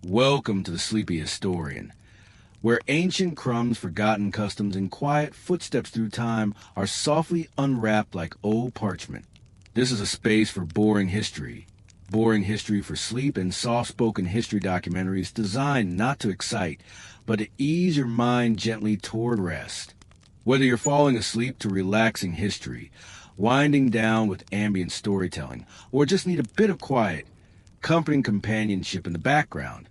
Welcome to the Sleepy Historian, where ancient crumbs, forgotten customs, and quiet footsteps through time are softly unwrapped like old parchment. This is a space for boring history for sleep, and soft-spoken history documentaries designed not to excite, but to ease your mind gently toward rest. Whether you're falling asleep to relaxing history, winding down with ambient storytelling, or just need a bit of quiet, comforting companionship in the background,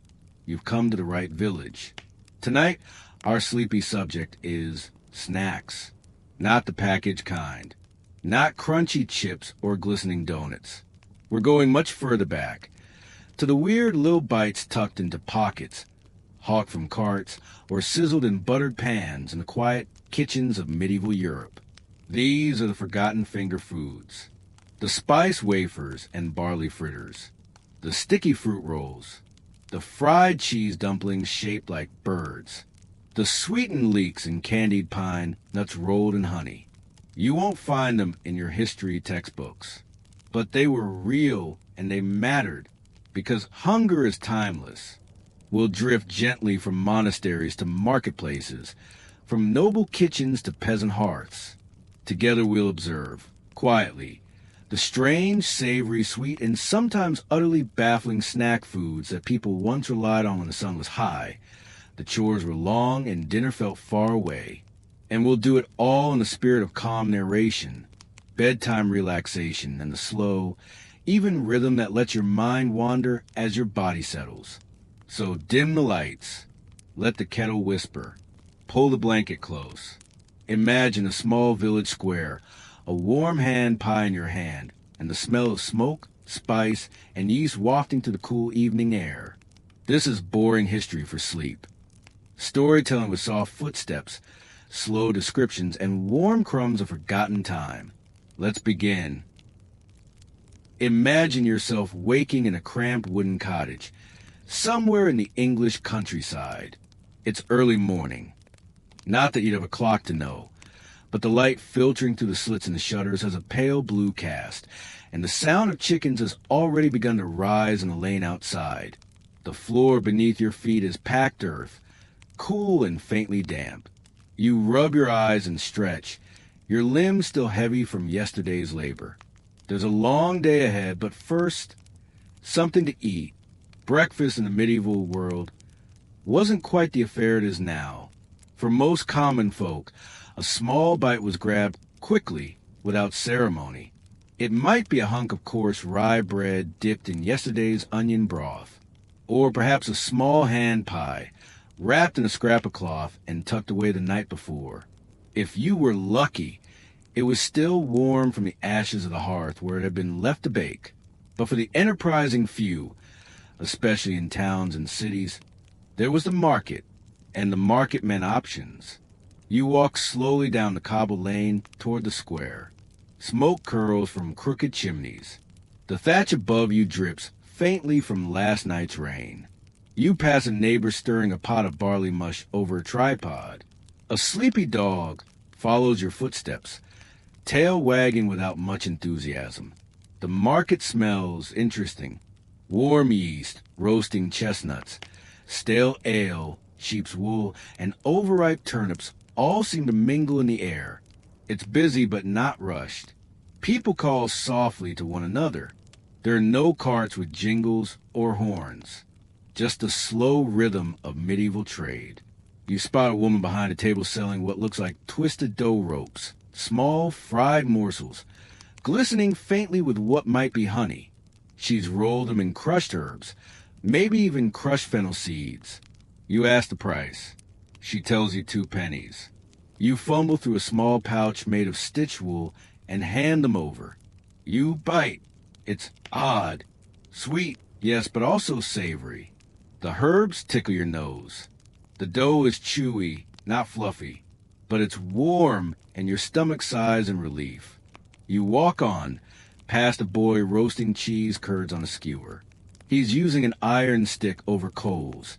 you've come to the right village. Tonight, our sleepy subject is snacks. Not the packaged kind. Not crunchy chips or glistening donuts. We're going much further back, to the weird little bites tucked into pockets, hawked from carts, or sizzled in buttered pans in the quiet kitchens of medieval Europe. These are the forgotten finger foods. The spice wafers and barley fritters. The sticky fruit rolls. The fried cheese dumplings shaped like birds. The sweetened leeks and candied pine nuts rolled in honey. You won't find them in your history textbooks. But they were real and they mattered because hunger is timeless. We'll drift gently from monasteries to marketplaces, from noble kitchens to peasant hearths. Together we'll observe, quietly, the strange, savory, sweet, and sometimes utterly baffling snack foods that people once relied on when the sun was high, the chores were long, and dinner felt far away. And we'll do it all in the spirit of calm narration, bedtime relaxation, and the slow, even rhythm that lets your mind wander as your body settles. So dim the lights, let the kettle whisper, pull the blanket close. Imagine a small village square, a warm hand pie in your hand, and the smell of smoke, spice, and yeast wafting to the cool evening air. This is boring history for sleep. Storytelling with soft footsteps, slow descriptions, and warm crumbs of forgotten time. Let's begin. Imagine yourself waking in a cramped wooden cottage, somewhere in the English countryside. It's early morning. Not that you'd have a clock to know, but the light filtering through the slits in the shutters has a pale blue cast, and the sound of chickens has already begun to rise in the lane outside. The floor beneath your feet is packed earth, cool and faintly damp. You rub your eyes and stretch, your limbs still heavy from yesterday's labor. There's a long day ahead, but first, something to eat. Breakfast in the medieval world wasn't quite the affair it is now. For most common folk, a small bite was grabbed quickly, without ceremony. It might be a hunk of coarse rye bread dipped in yesterday's onion broth, or perhaps a small hand pie, wrapped in a scrap of cloth and tucked away the night before. If you were lucky, it was still warm from the ashes of the hearth where it had been left to bake. But for the enterprising few, especially in towns and cities, there was the market, and the market meant options. You walk slowly down the cobbled lane toward the square. Smoke curls from crooked chimneys. The thatch above you drips faintly from last night's rain. You pass a neighbor stirring a pot of barley mush over a tripod. A sleepy dog follows your footsteps, tail wagging without much enthusiasm. The market smells interesting. Warm yeast, roasting chestnuts, stale ale, sheep's wool, and overripe turnips all seem to mingle in the air. It's busy but not rushed. People call softly to one another. There are no carts with jingles or horns. Just the slow rhythm of medieval trade. You spot a woman behind a table selling what looks like twisted dough ropes, small fried morsels, glistening faintly with what might be honey. She's rolled them in crushed herbs, maybe even crushed fennel seeds. You ask the price. She tells you 2 pennies. You fumble through a small pouch made of stitch wool and hand them over. You bite. It's odd. Sweet, yes, but also savory. The herbs tickle your nose. The dough is chewy, not fluffy, but it's warm and your stomach sighs in relief. You walk on, past a boy roasting cheese curds on a skewer. He's using an iron stick over coals,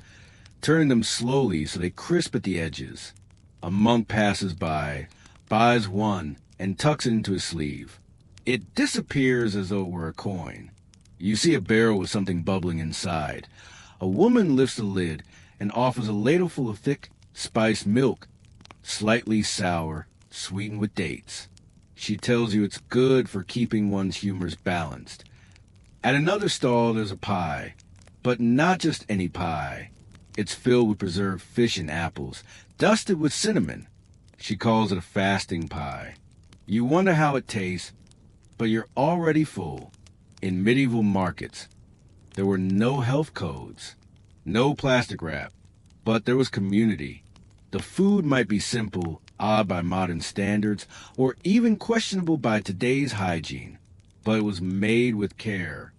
turning them slowly so they crisp at the edges. A monk passes by, buys one, and tucks it into his sleeve. It disappears as though it were a coin. You see a barrel with something bubbling inside, A woman lifts the lid and offers a ladleful of thick, spiced milk, slightly sour, sweetened with dates. She tells you it's good for keeping one's humors balanced. At another stall, there's a pie, but not just any pie. It's filled with preserved fish and apples, dusted with cinnamon. She calls it a fasting pie. You wonder how it tastes, but you're already full. In medieval markets, there were no health codes, no plastic wrap, but there was community. The food might be simple, odd by modern standards, or even questionable by today's hygiene, but it was made with care.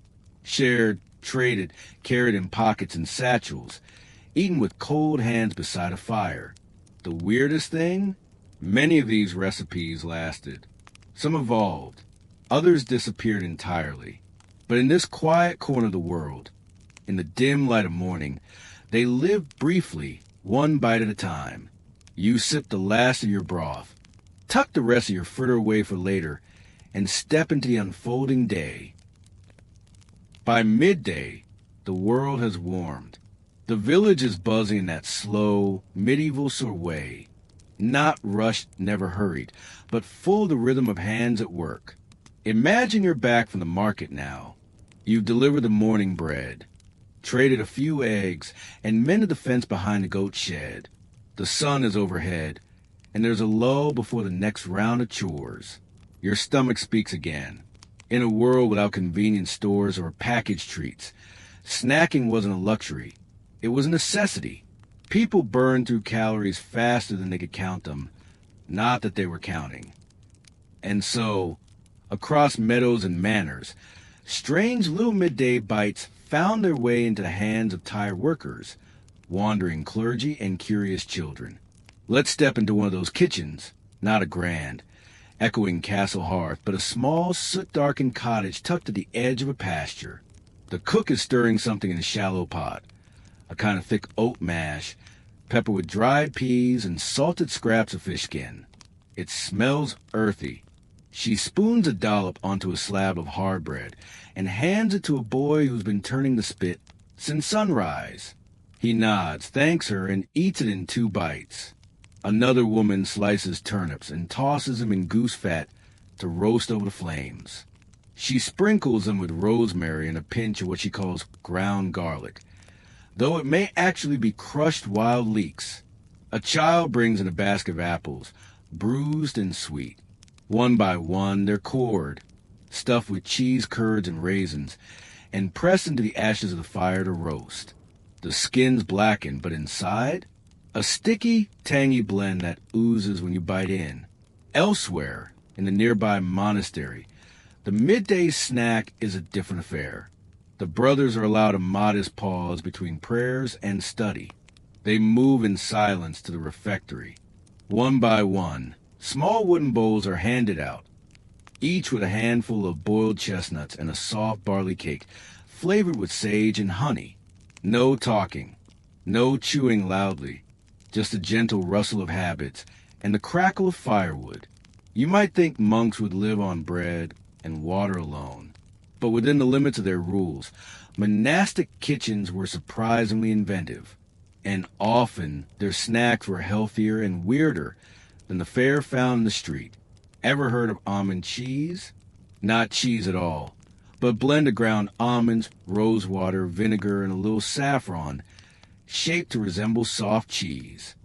Shared, traded, carried in pockets and satchels, eaten with cold hands beside a fire. The weirdest thing? Many of these recipes lasted. Some evolved. Others disappeared entirely. But in this quiet corner of the world, in the dim light of morning, they lived briefly, one bite at a time. You sip the last of your broth, tuck the rest of your fritter away for later, and step into the unfolding day. By midday, the world has warmed. The village is buzzing in that slow, medieval sort of way. Not rushed, never hurried, but full of the rhythm of hands at work. Imagine you're back from the market now. You've delivered the morning bread, traded a few eggs, and mended the fence behind the goat shed. The sun is overhead, and there's a lull before the next round of chores. Your stomach speaks again. In a world without convenience stores or packaged treats, snacking wasn't a luxury. It was a necessity. People burned through calories faster than they could count them, not that they were counting. And so, across meadows and manors, strange little midday bites found their way into the hands of tired workers, wandering clergy, and curious children. Let's step into one of those kitchens, not a grand, echoing castle hearth, but a small, soot-darkened cottage tucked at the edge of a pasture. The cook is stirring something in a shallow pot, a kind of thick oat mash, peppered with dried peas and salted scraps of fish skin. It smells earthy. She spoons a dollop onto a slab of hard bread and hands it to a boy who's been turning the spit since sunrise. He nods, thanks her, and eats it in 2 bites. Another woman slices turnips and tosses them in goose fat to roast over the flames. She sprinkles them with rosemary and a pinch of what she calls ground garlic, though it may actually be crushed wild leeks. A child brings in a basket of apples, bruised and sweet. One by one, they're cored, stuffed with cheese curds and raisins, and pressed into the ashes of the fire to roast. The skin's blackened, but inside, a sticky, tangy blend that oozes when you bite in. Elsewhere, in the nearby monastery, the midday snack is a different affair. The brothers are allowed a modest pause between prayers and study. They move in silence to the refectory. One by one, small wooden bowls are handed out, each with a handful of boiled chestnuts and a soft barley cake flavored with sage and honey. No talking, no chewing loudly, just a gentle rustle of habits and the crackle of firewood. You might think monks would live on bread and water alone, but within the limits of their rules, monastic kitchens were surprisingly inventive, and often their snacks were healthier and weirder than the fare found in the street. Ever heard of almond cheese? Not cheese at all, but blend of ground almonds, rose water, vinegar, and a little saffron, shaped to resemble soft cheese.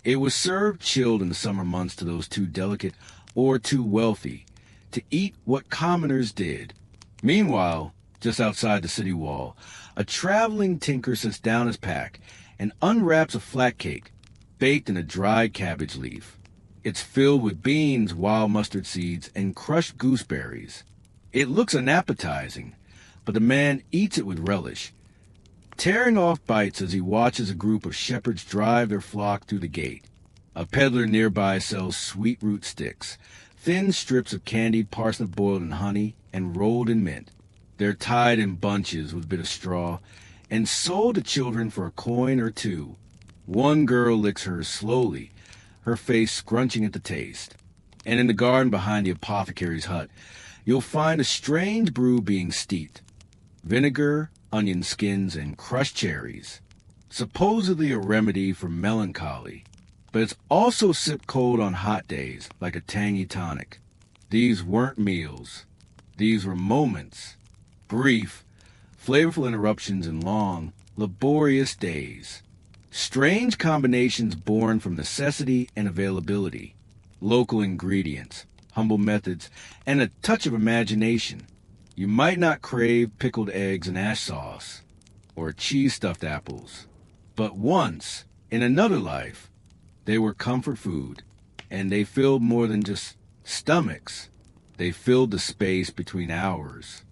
It was served chilled in the summer months to those too delicate or too wealthy to eat what commoners did. Meanwhile, just outside the city wall, a traveling tinker sits down his pack and unwraps a flat cake baked in a dried cabbage leaf. It's filled with beans, wild mustard seeds, and crushed gooseberries. It looks unappetizing, but the man eats it with relish, tearing off bites as he watches a group of shepherds drive their flock through the gate. A peddler nearby sells sweet root sticks, thin strips of candied parsnip boiled in honey and rolled in mint. They're tied in bunches with a bit of straw and sold to children for a coin or 2. One girl licks hers slowly, her face scrunching at the taste. And in the garden behind the apothecary's hut, you'll find a strange brew being steeped. vinegar, onion skins, and crushed cherries. Supposedly a remedy for melancholy, but it's also sipped cold on hot days like a tangy tonic. These weren't meals. These were moments. Brief, flavorful interruptions in long, laborious days. Strange combinations born from necessity and availability. Local ingredients, humble methods, and a touch of imagination. You might not crave pickled eggs and ash sauce, or cheese stuffed apples, but once, in another life, they were comfort food, and they filled more than just stomachs. They filled the space between hours.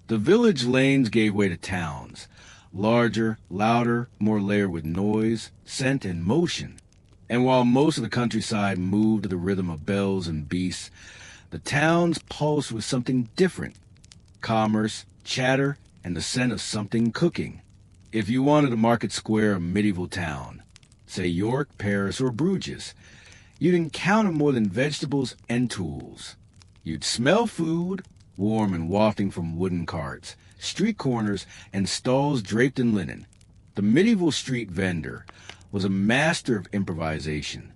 The village lanes gave way to towns, larger, louder, more layered with noise, scent, and motion. And while most of the countryside moved to the rhythm of bells and beasts, the towns pulsed with something different. Commerce, chatter, and the scent of something cooking. If you wanted a market square of medieval town, say York, Paris, or Bruges, you'd encounter more than vegetables and tools. You'd smell food, warm and wafting from wooden carts, street corners, and stalls draped in linen. The medieval street vendor was a master of improvisation.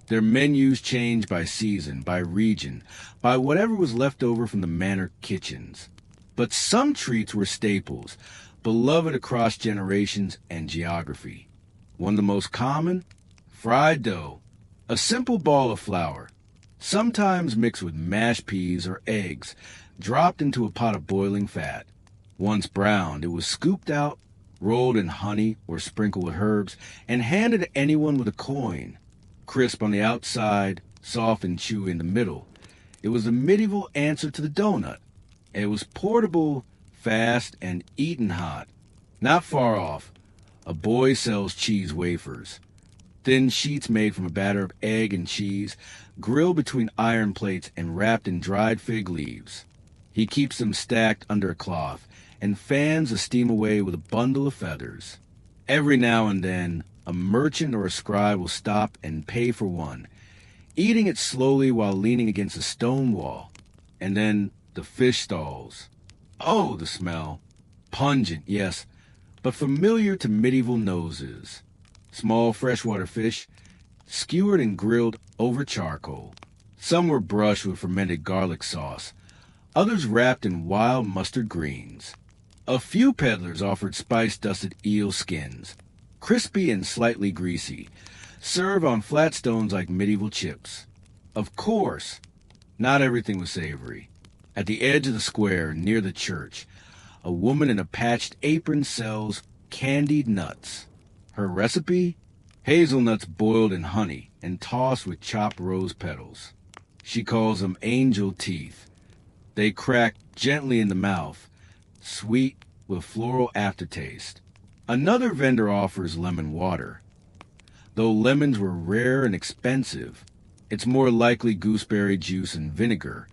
Their menus changed by season, by region, by whatever was left over from the manor kitchens. But some treats were staples, beloved across generations and geography. One of the most common? Fried dough, a simple ball of flour, sometimes mixed with mashed peas or eggs, dropped into a pot of boiling fat. Once browned, it was scooped out, rolled in honey or sprinkled with herbs, and handed to anyone with a coin. Crisp on the outside, soft and chewy in the middle. It was the medieval answer to the donut. It was portable, fast, and eaten hot. Not far off, a boy sells cheese wafers. Thin sheets made from a batter of egg and cheese, grilled between iron plates and wrapped in dried fig leaves. He keeps them stacked under a cloth and fans the steam away with a bundle of feathers. Every now and then, a merchant or a scribe will stop and pay for one, eating it slowly while leaning against a stone wall. And then the fish stalls. Oh, the smell. Pungent, yes, but familiar to medieval noses. Small freshwater fish, skewered and grilled over charcoal. Some were brushed with fermented garlic sauce, others wrapped in wild mustard greens. A few peddlers offered spice-dusted eel skins, crispy and slightly greasy, served on flat stones like medieval chips. Of course, not everything was savory. At the edge of the square, near the church, a woman in a patched apron sells candied nuts. Her recipe? Hazelnuts boiled in honey and tossed with chopped rose petals. She calls them angel teeth. They crack gently in the mouth, sweet with floral aftertaste. Another vendor offers lemon water. Though lemons were rare and expensive, it's more likely gooseberry juice and vinegar,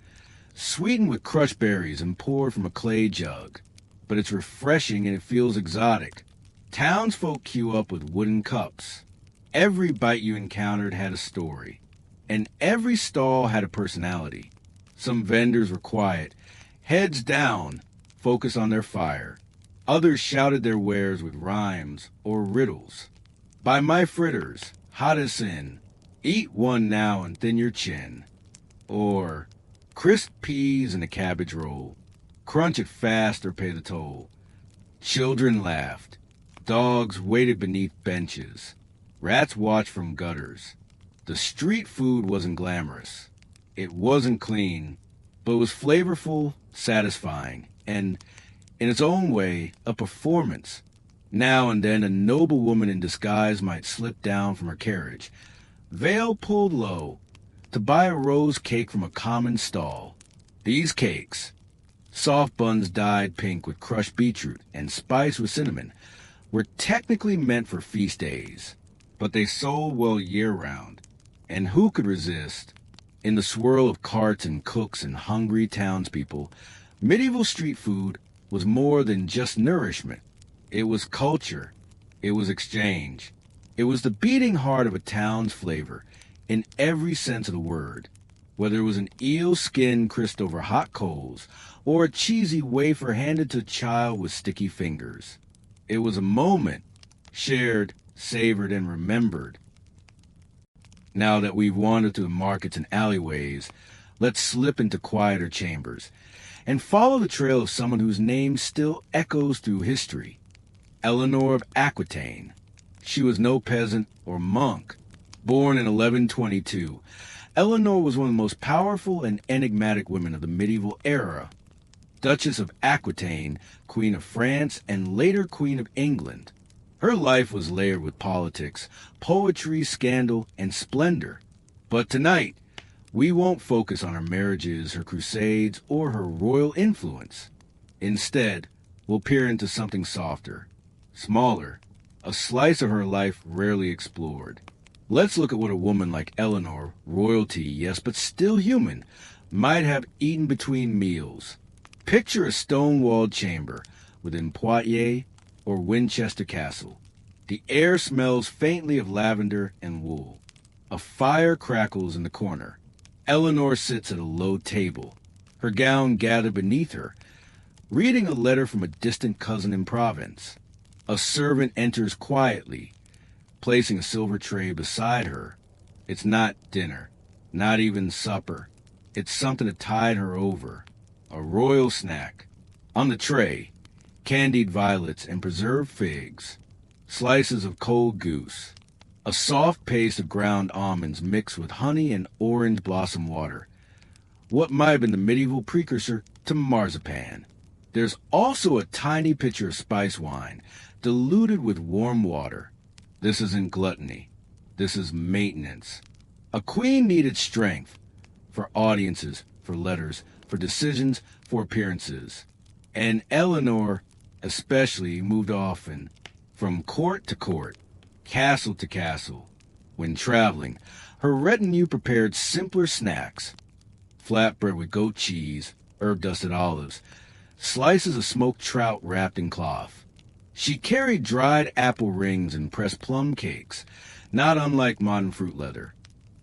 sweetened with crushed berries and poured from a clay jug. But it's refreshing and it feels exotic. Townsfolk queue up with wooden cups. Every bite you encountered had a story, and every stall had a personality. Some vendors were quiet, heads down, focused on their fire. Others shouted their wares with rhymes or riddles. Buy my fritters, hot as sin. Eat one now and thin your chin. Or crisp peas in a cabbage roll. Crunch it fast or pay the toll. Children laughed. Dogs waited beneath benches. Rats watched from gutters. The street food wasn't glamorous. It wasn't clean, but it was flavorful, satisfying, and, in its own way, a performance. Now and then a noble woman in disguise might slip down from her carriage, veil pulled low, to buy a rose cake from a common stall. These cakes, soft buns dyed pink with crushed beetroot and spiced with cinnamon, were technically meant for feast days, but they sold well year-round. And who could resist? In the swirl of carts and cooks and hungry townspeople, medieval street food was more than just nourishment. It was culture. It was exchange. It was the beating heart of a town's flavor, in every sense of the word. Whether it was an eel skin crisped over hot coals or a cheesy wafer handed to a child with sticky fingers, it was a moment shared, savored, and remembered. Now that we've wandered through the markets and alleyways, let's slip into quieter chambers and follow the trail of someone whose name still echoes through history. Eleanor of Aquitaine. She was no peasant or monk. Born in 1122, Eleanor was one of the most powerful and enigmatic women of the medieval era. Duchess of Aquitaine, Queen of France, and later Queen of England. Her life was layered with politics, poetry, scandal, and splendor. But tonight, we won't focus on her marriages, her crusades, or her royal influence. Instead, we'll peer into something softer, smaller, a slice of her life rarely explored. Let's look at what a woman like Eleanor, royalty, yes, but still human, might have eaten between meals. Picture a stone-walled chamber within Poitiers or Winchester Castle. The air smells faintly of lavender and wool. A fire crackles in the corner. Eleanor sits at a low table, her gown gathered beneath her, reading a letter from a distant cousin in Provence. A servant enters quietly, placing a silver tray beside her. It's not dinner, not even supper. It's something to tide her over. A royal snack. On the tray, candied violets and preserved figs, slices of cold goose, a soft paste of ground almonds mixed with honey and orange blossom water. What might have been the medieval precursor to marzipan. There's also a tiny pitcher of spice wine, diluted with warm water. This isn't gluttony. This is maintenance. A queen needed strength for audiences, for letters, for decisions, for appearances. And Eleanor especially moved often, from court to court, castle to castle. When traveling, her retinue prepared simpler snacks: flatbread with goat cheese, herb-dusted olives, slices of smoked trout wrapped in cloth. She carried dried apple rings and pressed plum cakes, not unlike modern fruit leather,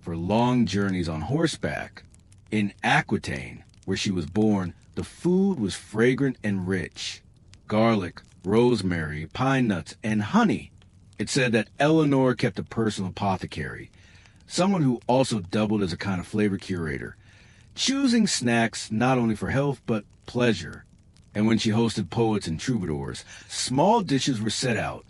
for long journeys on horseback. In Aquitaine, where she was born, the food was fragrant and rich. Garlic, rosemary, pine nuts, and honey. It said that Eleanor kept a personal apothecary, someone who also doubled as a kind of flavor curator, choosing snacks not only for health but pleasure. And when she hosted poets and troubadours, small dishes were set out: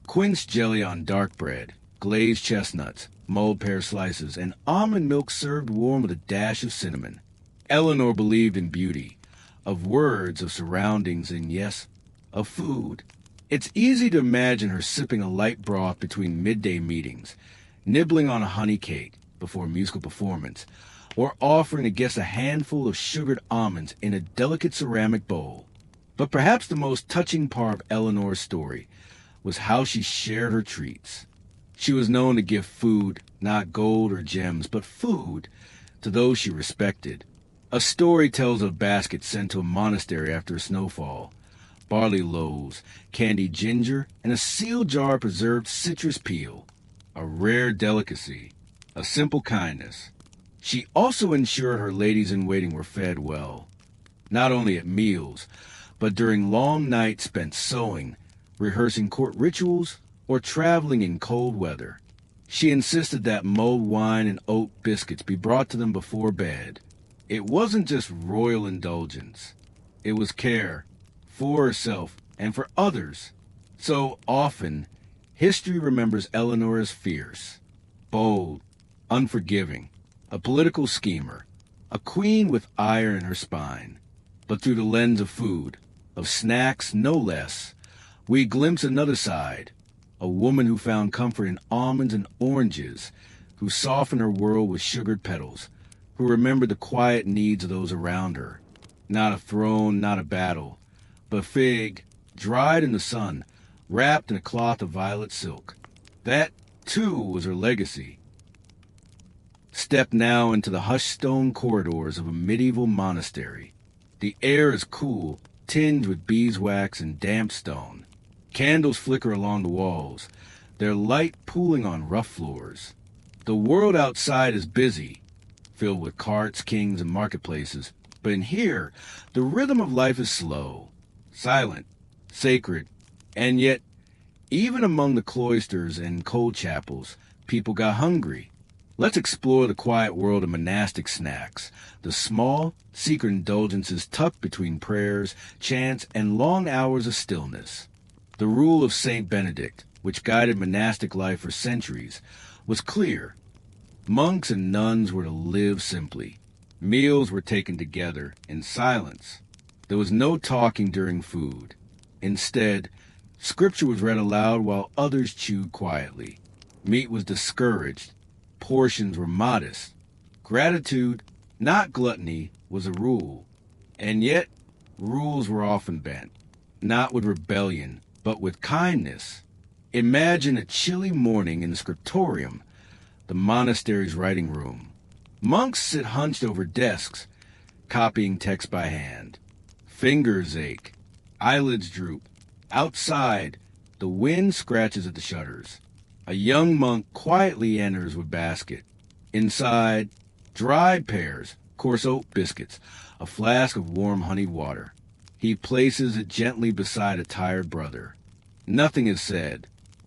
quince jelly on dark bread, glazed chestnuts, mulled pear slices, and almond milk served warm with a dash of cinnamon. Eleanor believed in beauty, of words, of surroundings, and yes, of food. It's easy to imagine her sipping a light broth between midday meetings, nibbling on a honey cake before a musical performance, or offering a guest a handful of sugared almonds in a delicate ceramic bowl. But perhaps the most touching part of Eleanor's story was how she shared her treats. She was known to give food, not gold or gems, but food, to those she respected. A story tells of a basket sent to a monastery after a snowfall, barley loaves, candied ginger, and a sealed jar of preserved citrus peel, a rare delicacy, a simple kindness. She also ensured her ladies-in-waiting were fed well, not only at meals, but during long nights spent sewing, rehearsing court rituals, or traveling in cold weather. She insisted that mulled wine and oat biscuits be brought to them before bed. It wasn't just royal indulgence. It was care for herself and for others. So often, history remembers Eleanor as fierce, bold, unforgiving, a political schemer, a queen with ire in her spine. But through the lens of food, of snacks no less, we glimpse another side, a woman who found comfort in almonds and oranges, who softened her world with sugared petals, who remembered the quiet needs of those around her. Not a throne, not a battle, but a fig, dried in the sun, wrapped in a cloth of violet silk. That, too, was her legacy. Step now into the hushed stone corridors of a medieval monastery. The air is cool, tinged with beeswax and damp stone. Candles flicker along the walls, their light pooling on rough floors. The world outside is busy, filled with carts, kings, and marketplaces. But in here, the rhythm of life is slow, silent, sacred, and yet, even among the cloisters and cold chapels, people got hungry. Let's explore the quiet world of monastic snacks, the small, secret indulgences tucked between prayers, chants, and long hours of stillness. The rule of Saint Benedict, which guided monastic life for centuries, was clear. Monks and nuns were to live simply. Meals were taken together in silence. There was no talking during food. Instead, scripture was read aloud while others chewed quietly. Meat was discouraged. Portions were modest. Gratitude, not gluttony, was a rule. And yet, rules were often bent, not with rebellion, but with kindness. Imagine a chilly morning in the scriptorium, the monastery's writing room. Monks sit hunched over desks, copying text by hand. Fingers ache. Eyelids droop. Outside, the wind scratches at the shutters. A young monk quietly enters with basket. Inside, dried pears, coarse oat biscuits, a flask of warm honey water. He places it gently beside a tired brother. Nothing is said,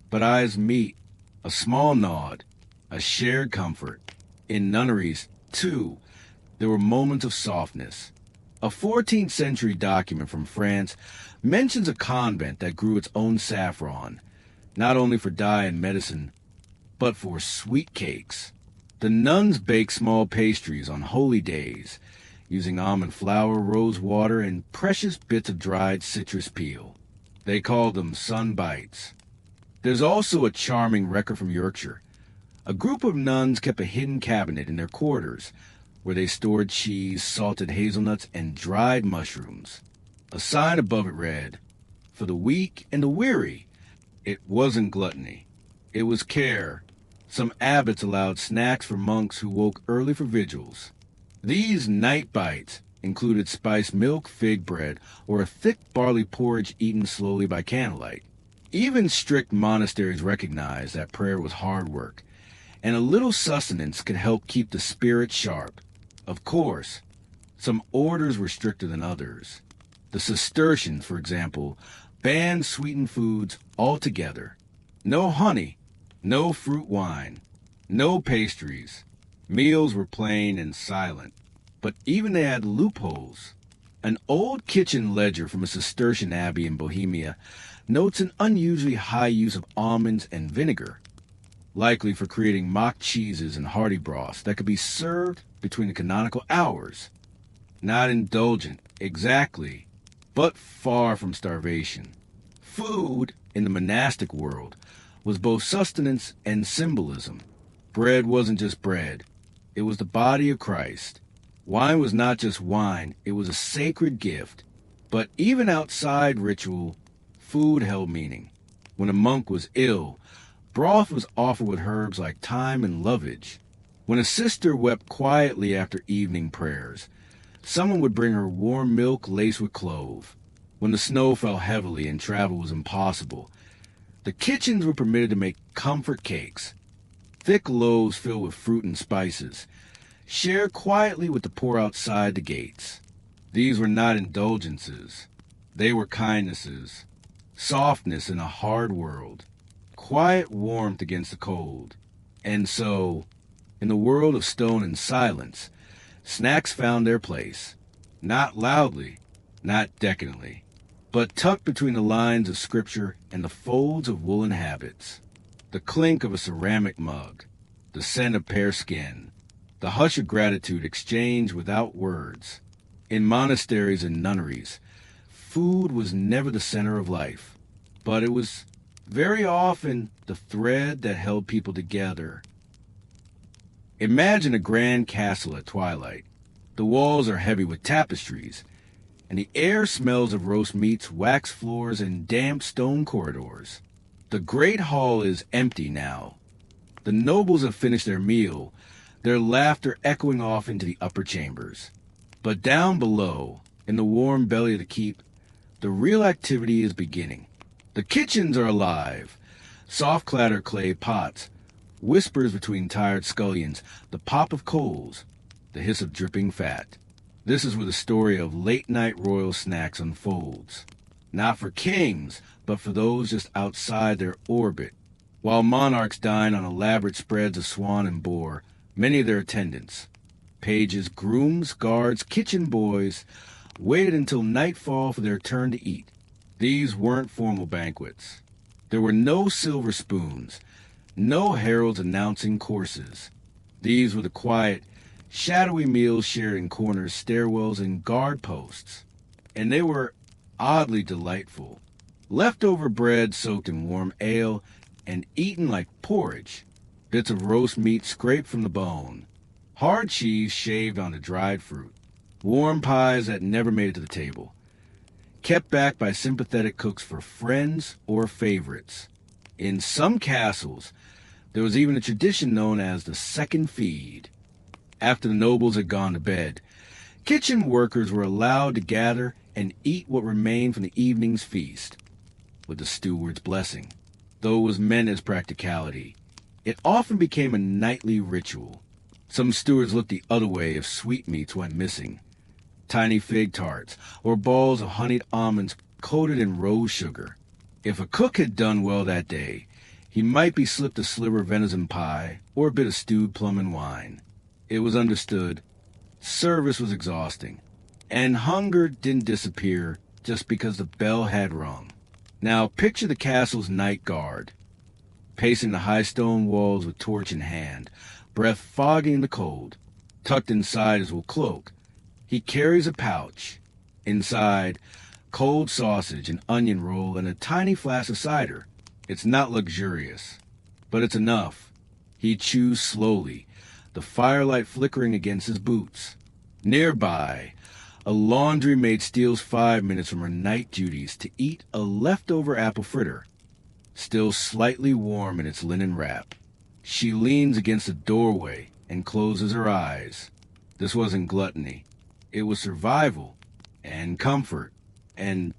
but eyes meet, a small nod, a shared comfort. In nunneries, too, there were moments of softness. A 14th century document from France mentions a convent that grew its own saffron, not only for dye and medicine, but for sweet cakes. The nuns baked small pastries on holy days, using almond flour, rose water, and precious bits of dried citrus peel. They called them sun bites. There's also a charming record from Yorkshire. A group of nuns kept a hidden cabinet in their quarters, where they stored cheese, salted hazelnuts, and dried mushrooms. A sign above it read, "For the weak and the weary." It wasn't gluttony. It was care. Some abbots allowed snacks for monks who woke early for vigils. These night bites included spiced milk, fig bread, or a thick barley porridge eaten slowly by candlelight. Even strict monasteries recognized that prayer was hard work, and a little sustenance could help keep the spirit sharp. Of course, some orders were stricter than others. The Cistercians, for example, banned sweetened foods altogether. No honey, no fruit wine, no pastries. Meals were plain and silent, but even they had loopholes. An old kitchen ledger from a Cistercian abbey in Bohemia notes an unusually high use of almonds and vinegar, likely for creating mock cheeses and hearty broths that could be served between the canonical hours. Not indulgent, exactly, but far from starvation. Food, in the monastic world, was both sustenance and symbolism. Bread wasn't just bread. It was the body of Christ. Wine was not just wine, it was a sacred gift. But even outside ritual, food held meaning. When a monk was ill, broth was offered with herbs like thyme and lovage. When a sister wept quietly after evening prayers, someone would bring her warm milk laced with clove. When the snow fell heavily and travel was impossible, the kitchens were permitted to make comfort cakes, thick loaves filled with fruit and spices, shared quietly with the poor outside the gates. These were not indulgences. They were kindnesses, softness in a hard world, quiet warmth against the cold. And so, in the world of stone and silence, snacks found their place, not loudly, not decadently, but tucked between the lines of scripture and the folds of woolen habits. The clink of a ceramic mug, the scent of pear skin, the hush of gratitude exchanged without words. In monasteries and nunneries, food was never the center of life, but it was very often the thread that held people together. Imagine a grand castle at twilight. The walls are heavy with tapestries, and the air smells of roast meats, wax floors, and damp stone corridors. The great hall is empty now. The nobles have finished their meal, their laughter echoing off into the upper chambers. But down below, in the warm belly of the keep, the real activity is beginning. The kitchens are alive. Soft clatter clay pots, whispers between tired scullions, the pop of coals. the hiss of dripping fat. This is where the story of late-night royal snacks unfolds. Not for kings, but for those just outside their orbit. While monarchs dine on elaborate spreads of swan and boar, many of their attendants, pages, grooms, guards, kitchen boys, waited until nightfall for their turn to eat. These weren't formal banquets. There were no silver spoons, no heralds announcing courses. These were the quiet, shadowy meals shared in corners, stairwells, and guard posts. And they were oddly delightful. Leftover bread soaked in warm ale and eaten like porridge. Bits of roast meat scraped from the bone. Hard cheese shaved onto dried fruit. Warm pies that never made it to the table. Kept back by sympathetic cooks for friends or favorites. In some castles, there was even a tradition known as the second feed. After the nobles had gone to bed, kitchen workers were allowed to gather and eat what remained from the evening's feast, with the steward's blessing. Though it was meant as practicality, it often became a nightly ritual. Some stewards looked the other way if sweetmeats went missing. Tiny fig tarts, or balls of honeyed almonds coated in rose sugar. If a cook had done well that day, he might be slipped a sliver of venison pie or a bit of stewed plum and wine. It was understood service was exhausting, and hunger didn't disappear just because the bell had rung. Now picture the castle's night guard, pacing the high stone walls with torch in hand, breath foggy in the cold. Tucked inside his wool cloak, he carries a pouch. Inside, cold sausage, an onion roll, and a tiny flask of cider. It's not luxurious, but it's enough. He chews slowly, the firelight flickering against his boots. Nearby, a laundry maid steals 5 minutes from her night duties to eat a leftover apple fritter, still slightly warm in its linen wrap. She leans against the doorway and closes her eyes. This wasn't gluttony. It was survival and comfort and,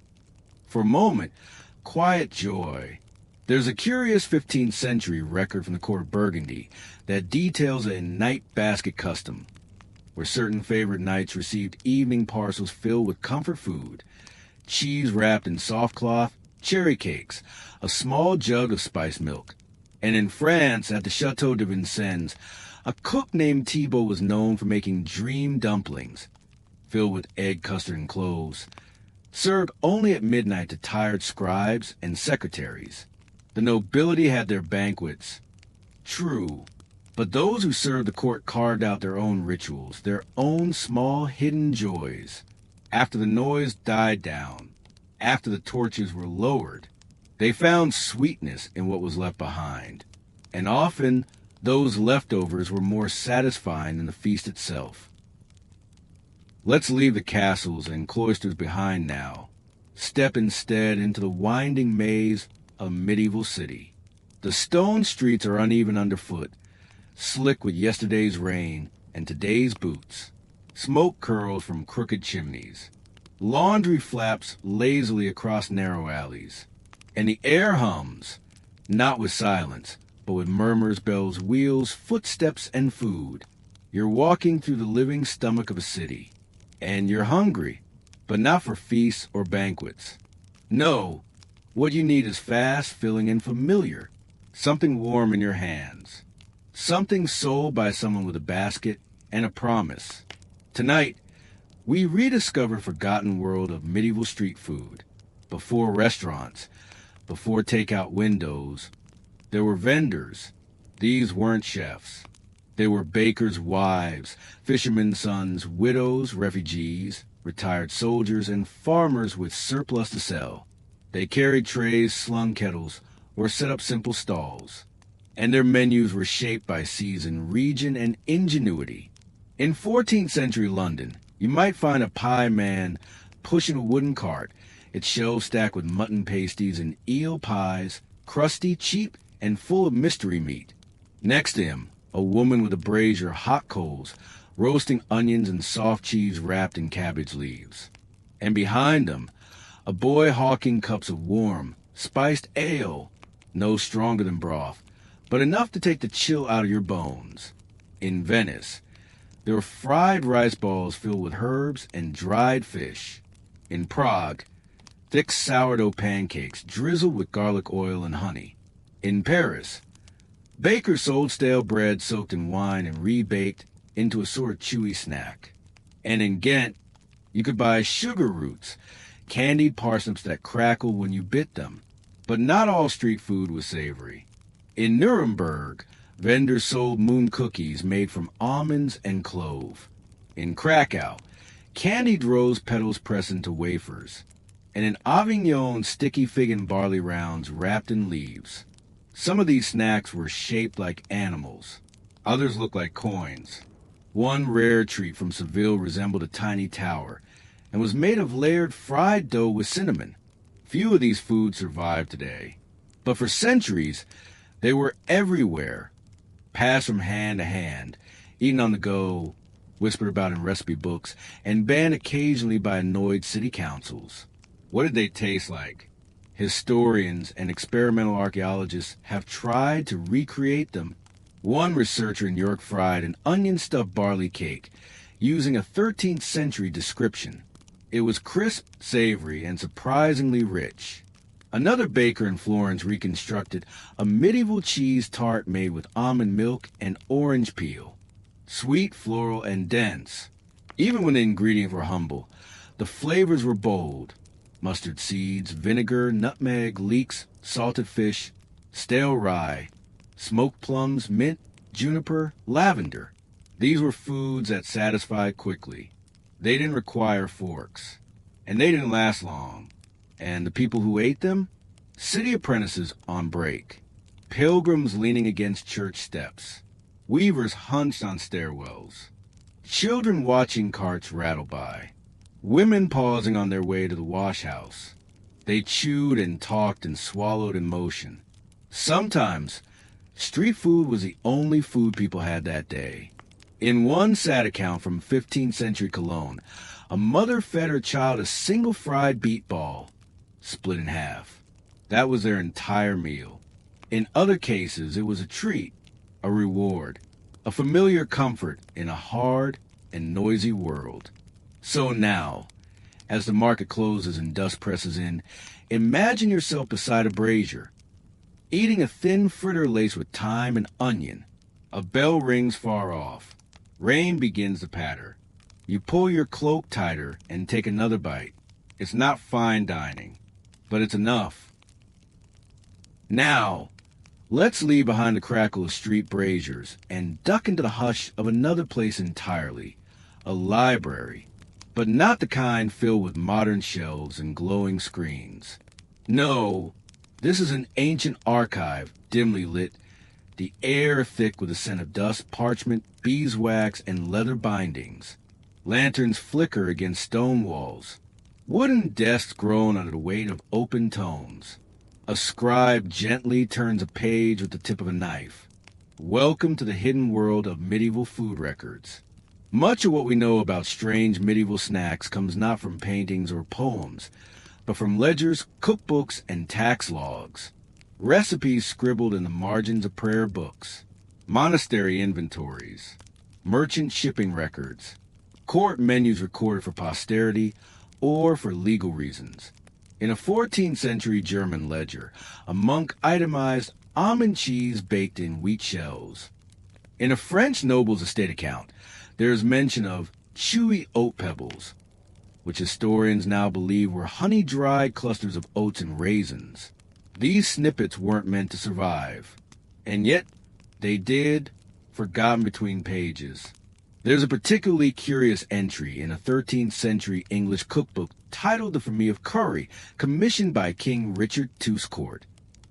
for a moment, quiet joy. There's a curious 15th century record from the court of Burgundy that details a night basket custom, where certain favorite knights received evening parcels filled with comfort food, cheese wrapped in soft cloth, cherry cakes, a small jug of spiced milk. And in France, at the Chateau de Vincennes, a cook named Thibault was known for making dream dumplings, filled with egg, custard, and cloves, served only at midnight to tired scribes and secretaries. The nobility had their banquets, true, but those who served the court carved out their own rituals, their own small hidden joys. After the noise died down, after the torches were lowered, they found sweetness in what was left behind, and often those leftovers were more satisfying than the feast itself. Let's leave the castles and cloisters behind now. Step instead into the winding maze of a medieval city. The stone streets are uneven underfoot, slick with yesterday's rain and today's boots. Smoke curls from crooked chimneys. Laundry flaps lazily across narrow alleys. And the air hums, not with silence, but with murmurs, bells, wheels, footsteps, and food. You're walking through the living stomach of a city. And you're hungry, but not for feasts or banquets. No, what you need is fast, filling, and familiar. Something warm in your hands. Something sold by someone with a basket and a promise. Tonight, we rediscover a forgotten world of medieval street food. Before restaurants, before takeout windows, there were vendors. These weren't chefs. They were bakers' wives, fishermen's sons, widows, refugees, retired soldiers, and farmers with surplus to sell. They carried trays, slung kettles, or set up simple stalls. And their menus were shaped by season, region, and ingenuity. In 14th century London, you might find a pie man pushing a wooden cart, its shelves stacked with mutton pasties and eel pies, crusty, cheap, and full of mystery meat. Next to him, a woman with a brazier, hot coals, roasting onions and soft cheese wrapped in cabbage leaves. And behind them, a boy hawking cups of warm, spiced ale, no stronger than broth, but enough to take the chill out of your bones. In Venice, There were fried rice balls filled with herbs and dried fish. In Prague, thick sourdough pancakes drizzled with garlic oil and honey. In Paris, bakers sold stale bread soaked in wine and rebaked into a sort of chewy snack. And in Ghent, you could buy sugar roots, candied parsnips that crackled when you bit them. But not all street food was savory. In Nuremberg, vendors sold moon cookies made from almonds and clove. In Krakow, candied rose petals pressed into wafers. And in Avignon, sticky fig and barley rounds wrapped in leaves. Some of these snacks were shaped like animals. Others looked like coins. One rare treat from Seville resembled a tiny tower and was made of layered fried dough with cinnamon. Few of these foods survive today, but for centuries, they were everywhere, passed from hand to hand, eaten on the go, whispered about in recipe books, and banned occasionally by annoyed city councils. What did they taste like? Historians and experimental archaeologists have tried to recreate them. One researcher in York fried an onion-stuffed barley cake using a 13th century description. It was crisp, savory, and surprisingly rich. Another baker in Florence reconstructed a medieval cheese tart made with almond milk and orange peel. Sweet, floral, and dense. Even when the ingredients were humble, the flavors were bold. Mustard seeds, vinegar, nutmeg, leeks, salted fish, stale rye, smoked plums, mint, juniper, lavender. These were foods that satisfied quickly. They didn't require forks, and they didn't last long. And the people who ate them? City apprentices on break, pilgrims leaning against church steps, weavers hunched on stairwells, children watching carts rattle by, women pausing on their way to the wash house. They chewed and talked and swallowed in motion. Sometimes, street food was the only food people had that day. In one sad account from 15th century Cologne, a mother fed her child a single fried beet ball, split in half. That was their entire meal. In other cases, it was a treat, a reward, a familiar comfort in a hard and noisy world. So now, as the market closes and dust presses in, imagine yourself beside a brazier, eating a thin fritter laced with thyme and onion. A bell rings far off. Rain begins to patter. You pull your cloak tighter and take another bite. It's not fine dining, but it's enough. Now, let's leave behind the crackle of street braziers and duck into the hush of another place entirely, a library, but not the kind filled with modern shelves and glowing screens. No, this is an ancient archive, dimly lit, the air thick with the scent of dust, parchment, beeswax, and leather bindings. Lanterns flicker against stone walls. Wooden desks groan under the weight of open tomes. A scribe gently turns a page with the tip of a knife. Welcome to the hidden world of medieval food records. Much of what we know about strange medieval snacks comes not from paintings or poems, but from ledgers, cookbooks, and tax logs. Recipes scribbled in the margins of prayer books, monastery inventories, merchant shipping records, court menus recorded for posterity or for legal reasons. In a 14th century German ledger, a monk itemized almond cheese baked in wheat shells. In a French noble's estate account, there is mention of chewy oat pebbles, which historians now believe were honey-dried clusters of oats and raisins. These snippets weren't meant to survive, and yet they did, forgotten between pages. There's a particularly curious entry in a 13th century English cookbook titled The Famille of Curry, commissioned by King Richard Tousecourt.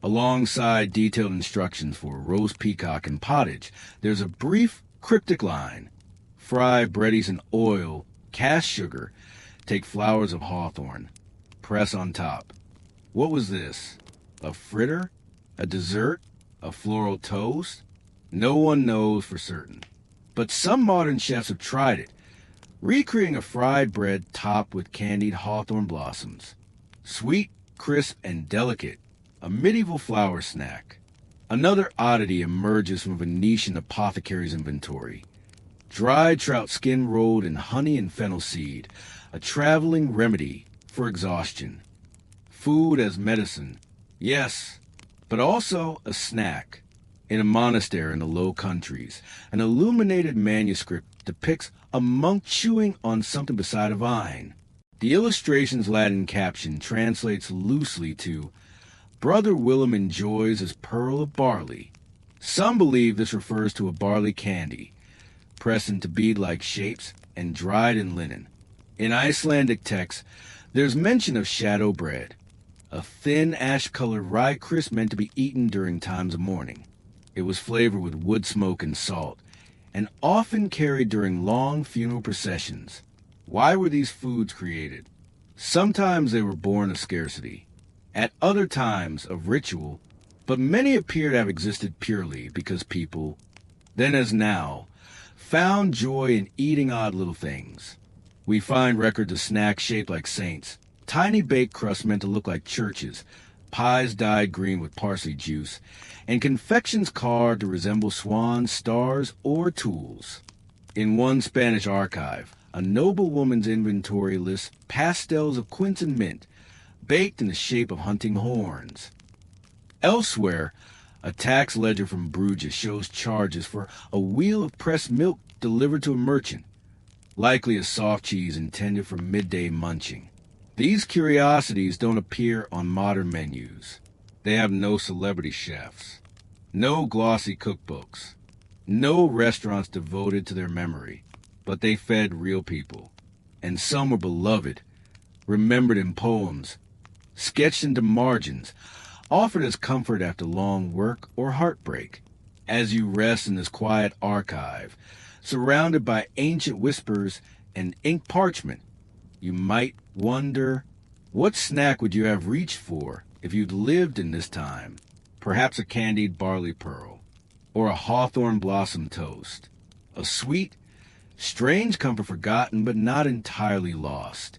Alongside detailed instructions for roast peacock and pottage, there's a brief, cryptic line. Fry breadies in oil, cast sugar, take flowers of hawthorn, press on top. What was this? A fritter? A dessert? A floral toast? No one knows for certain. But some modern chefs have tried it, recreating a fried bread topped with candied hawthorn blossoms. Sweet, crisp, and delicate, a medieval flower snack. Another oddity emerges from a Venetian apothecary's inventory. Dried trout skin rolled in honey and fennel seed, a traveling remedy for exhaustion. Food as medicine, yes, but also a snack. In a monastery in the Low Countries, an illuminated manuscript depicts a monk chewing on something beside a vine. The illustration's Latin caption translates loosely to, "Brother Willem enjoys his pearl of barley." Some believe this refers to a barley candy, pressed into bead-like shapes and dried in linen. In Icelandic texts, there's mention of shadow bread, a thin ash-colored rye crisp meant to be eaten during times of mourning. It was flavored with wood smoke and salt, and often carried during long funeral processions. Why were these foods created? Sometimes they were born of scarcity, at other times of ritual, but many appear to have existed purely because people, then as now, found joy in eating odd little things. We find records of snacks shaped like saints, tiny baked crusts meant to look like churches, pies dyed green with parsley juice, and confections carved to resemble swans, stars, or tools. In one Spanish archive, a noblewoman's inventory lists pastels of quince and mint, baked in the shape of hunting horns. Elsewhere, a tax ledger from Bruges shows charges for a wheel of pressed milk delivered to a merchant, likely a soft cheese intended for midday munching. These curiosities don't appear on modern menus. They have no celebrity chefs, no glossy cookbooks, no restaurants devoted to their memory, but they fed real people, and some were beloved, remembered in poems, sketched into margins, offered as comfort after long work or heartbreak. As you rest in this quiet archive, surrounded by ancient whispers and ink parchment, you might wonder, what snack would you have reached for if you'd lived in this time? Perhaps a candied barley pearl, or a hawthorn blossom toast. A sweet, strange comfort forgotten but not entirely lost.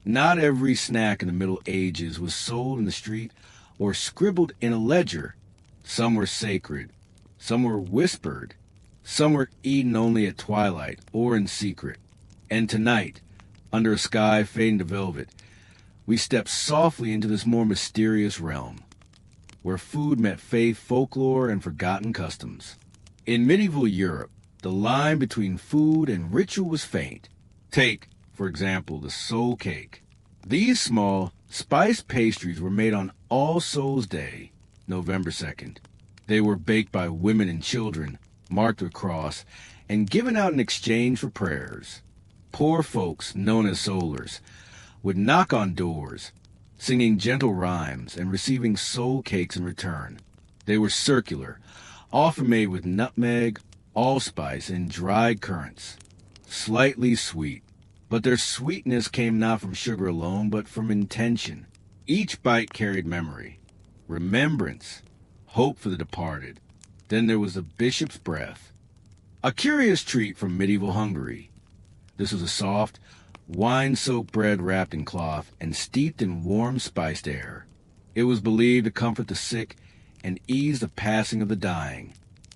Not every snack in the Middle Ages was sold in the street or scribbled in a ledger. Some were sacred, some were whispered, some were eaten only at twilight or in secret. And tonight, under a sky fading to velvet, we step softly into this more mysterious realm, where food met faith, folklore, and forgotten customs. In medieval Europe, the line between food and ritual was faint. Take, for example, the soul cake. These small, spiced pastries were made on All Souls' Day, November 2nd. They were baked by women and children, marked with cross, and given out in exchange for prayers. Poor folks, known as solars, would knock on doors, singing gentle rhymes and receiving soul cakes in return. They were circular, often made with nutmeg, allspice, and dried currants. Slightly sweet, but their sweetness came not from sugar alone, but from intention. Each bite carried memory, remembrance, hope for the departed. Then there was the bishop's breath, a curious treat from medieval Hungary. This was a soft, wine-soaked bread wrapped in cloth and steeped in warm spiced air. It was believed to comfort the sick and ease the passing of the dying.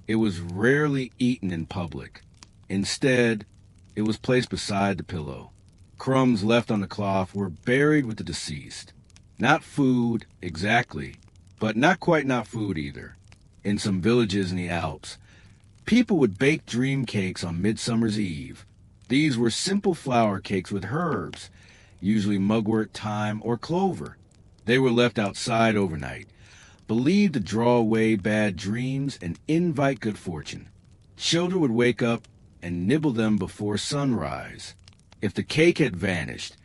It was rarely eaten in public. Instead, it was placed beside the pillow. Crumbs left on the cloth were buried with the deceased. Not food, exactly, but not quite not food either. In some villages in the Alps, people would bake dream cakes on Midsummer's Eve. These were simple flour cakes with herbs, usually mugwort, thyme, or clover. They were left outside overnight, believed to draw away bad dreams and invite good fortune. Children would wake up and nibble them before sunrise. If the cake had vanished,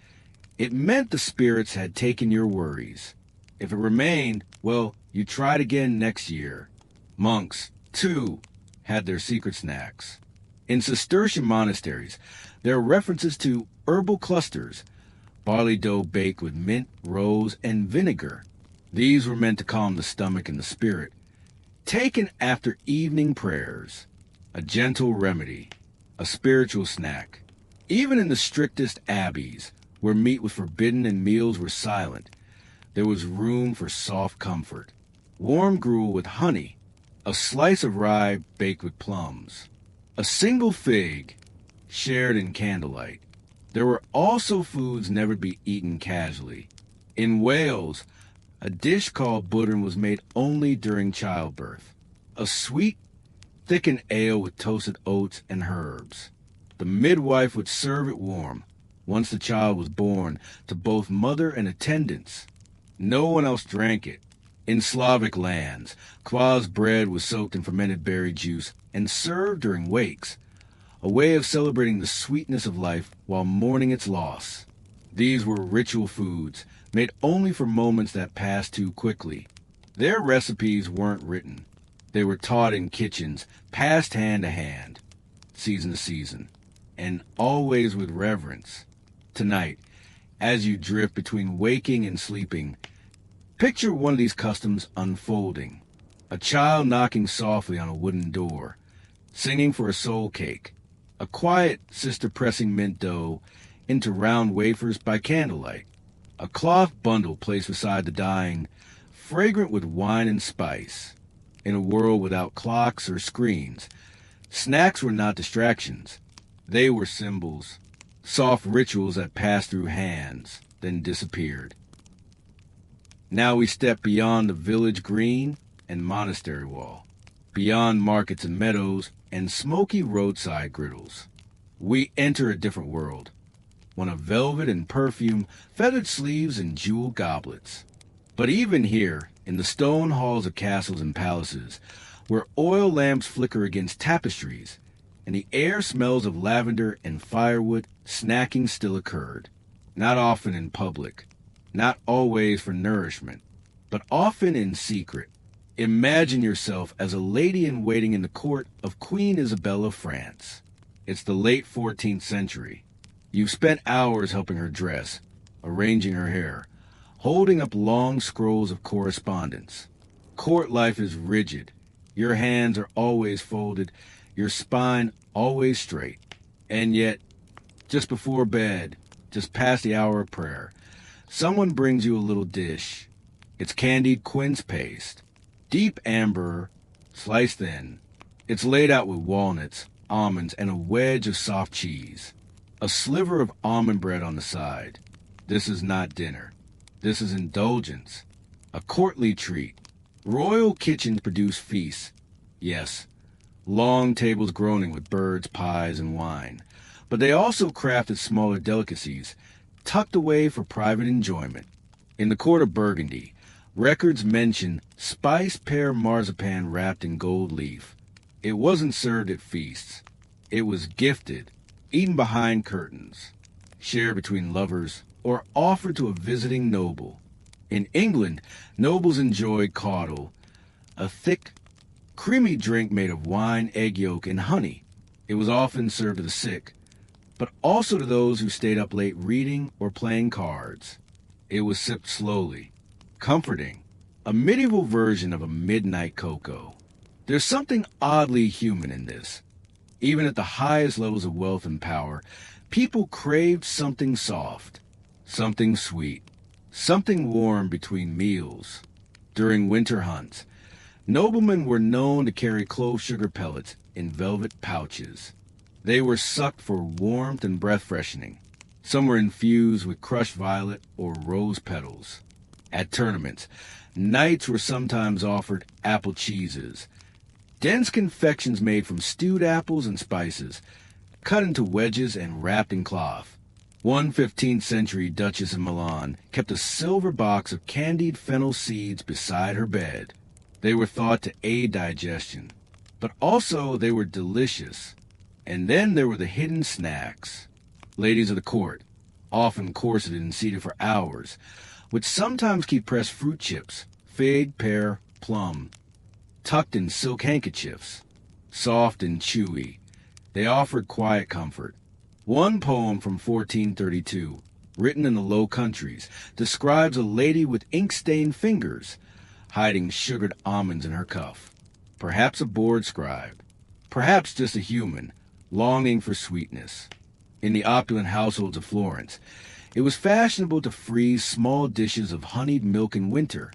it meant the spirits had taken your worries. If it remained, well, you tried again next year. Monks, too, had their secret snacks. In Cistercian monasteries, there are references to herbal clusters, barley dough baked with mint, rose, and vinegar. These were meant to calm the stomach and the spirit. Taken after evening prayers, a gentle remedy, a spiritual snack. Even in the strictest abbeys, where meat was forbidden and meals were silent, there was room for soft comfort. Warm gruel with honey, a slice of rye baked with plums. A single fig shared in candlelight. There were also foods never to be eaten casually. In Wales, a dish called buttern was made only during childbirth. A sweet, thickened ale with toasted oats and herbs. The midwife would serve it warm, once the child was born, to both mother and attendants. No one else drank it. In Slavic lands, kvass bread was soaked in fermented berry juice and served during wakes, a way of celebrating the sweetness of life while mourning its loss. These were ritual foods, made only for moments that passed too quickly. Their recipes weren't written. They were taught in kitchens, passed hand to hand, season to season, and always with reverence. Tonight, as you drift between waking and sleeping, picture one of these customs unfolding. A child knocking softly on a wooden door, singing for a soul cake. A quiet sister pressing mint dough into round wafers by candlelight. A cloth bundle placed beside the dying, fragrant with wine and spice. In a world without clocks or screens, snacks were not distractions. They were symbols, soft rituals that passed through hands, then disappeared. Now we step beyond the village green and monastery wall, beyond markets and meadows and smoky roadside griddles. We enter a different world, one of velvet and perfume, feathered sleeves and jeweled goblets. But even here, in the stone halls of castles and palaces, where oil lamps flicker against tapestries, and the air smells of lavender and firewood, snacking still occurred. Not often in public, not always for nourishment, but often in secret. Imagine yourself as a lady-in-waiting in the court of Queen Isabel of France. It's the late 14th century. You've spent hours helping her dress, arranging her hair, holding up long scrolls of correspondence. Court life is rigid. Your hands are always folded, your spine always straight. And yet, just before bed, just past the hour of prayer, someone brings you a little dish. It's candied quince paste, deep amber, sliced thin. It's laid out with walnuts, almonds, and a wedge of soft cheese. A sliver of almond bread on the side. This is not dinner. This is indulgence. A courtly treat. Royal kitchens produce feasts. Yes, long tables groaning with birds, pies, and wine. But they also crafted smaller delicacies, tucked away for private enjoyment. In the court of Burgundy, records mention spiced pear marzipan wrapped in gold leaf. It wasn't served at feasts. It was gifted, eaten behind curtains, shared between lovers, or offered to a visiting noble. In England, nobles enjoyed caudle, a thick, creamy drink made of wine, egg yolk, and honey. It was often served to the sick, but also to those who stayed up late reading or playing cards. It was sipped slowly, comforting, a medieval version of a midnight cocoa. There's something oddly human in this. Even at the highest levels of wealth and power, people craved something soft, something sweet, something warm between meals. During winter hunts, noblemen were known to carry clove sugar pellets in velvet pouches. They were sucked for warmth and breath freshening. Some were infused with crushed violet or rose petals. At tournaments, knights were sometimes offered apple cheeses, dense confections made from stewed apples and spices, cut into wedges and wrapped in cloth. One 15th century duchess of Milan kept a silver box of candied fennel seeds beside her bed. They were thought to aid digestion, but also they were delicious. And then there were the hidden snacks. Ladies of the court, often corseted and seated for hours, would sometimes keep pressed fruit chips, fig, pear, plum, tucked in silk handkerchiefs. Soft and chewy, they offered quiet comfort. One poem from 1432, written in the Low Countries, describes a lady with ink-stained fingers, hiding sugared almonds in her cuff. Perhaps a bored scribe, perhaps just a human, longing for sweetness. In the opulent households of Florence, it was fashionable to freeze small dishes of honeyed milk in winter,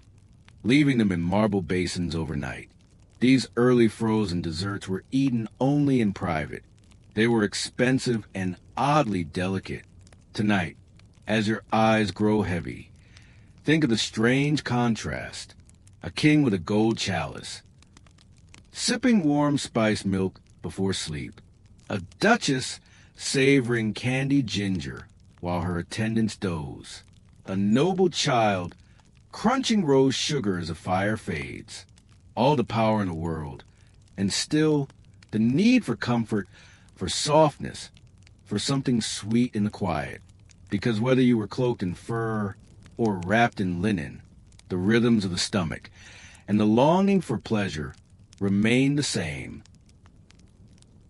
leaving them in marble basins overnight. These early frozen desserts were eaten only in private. They were expensive and oddly delicate. Tonight, as your eyes grow heavy, think of the strange contrast. A king with a gold chalice, sipping warm spiced milk before sleep. A duchess savoring candied ginger while her attendants doze. A noble child crunching rose sugar as the fire fades. All the power in the world, and still the need for comfort, for softness, for something sweet in the quiet. Because whether you were cloaked in fur or wrapped in linen, the rhythms of the stomach and the longing for pleasure remained the same.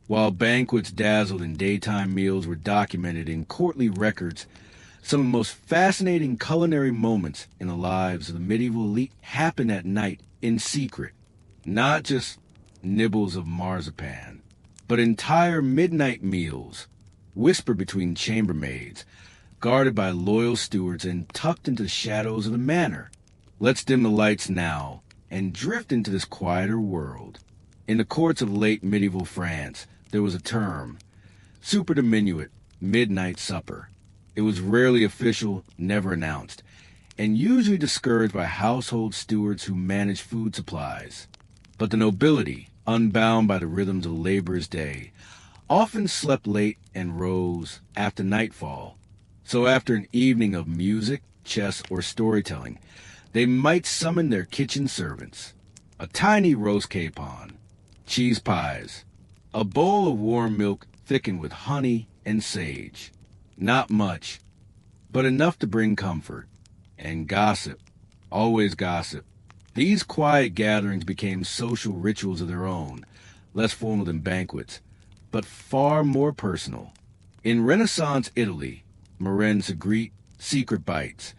While banquets dazzled and daytime meals were documented in courtly records, some of the most fascinating culinary moments in the lives of the medieval elite happened at night in secret. Not just nibbles of marzipan, but entire midnight meals, whispered between chambermaids, guarded by loyal stewards and tucked into the shadows of the manor. Let's dim the lights now and drift into this quieter world. In the courts of late medieval France, there was a term, superdiminuit, midnight supper. It was rarely official, never announced, and usually discouraged by household stewards who managed food supplies. But the nobility, unbound by the rhythms of labor's day, often slept late and rose after nightfall. So after an evening of music, chess, or storytelling, they might summon their kitchen servants. A tiny roast capon, cheese pies, a bowl of warm milk thickened with honey and sage. Not much, but enough to bring comfort. And gossip, always gossip. These quiet gatherings became social rituals of their own, less formal than banquets, but far more personal. In Renaissance Italy, meringues secrete, secret bites,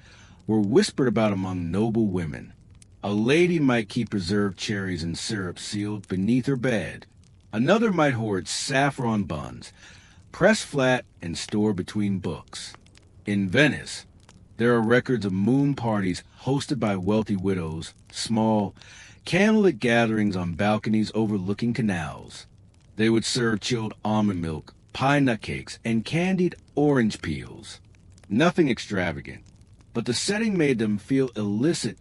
were whispered about among noble women. A lady might keep preserved cherries and syrup sealed beneath her bed. Another might hoard saffron buns, pressed flat and stored between books. In Venice, there are records of moon parties hosted by wealthy widows, small, candlelit gatherings on balconies overlooking canals. They would serve chilled almond milk, pine nut cakes, and candied orange peels. Nothing extravagant, but the setting made them feel illicit,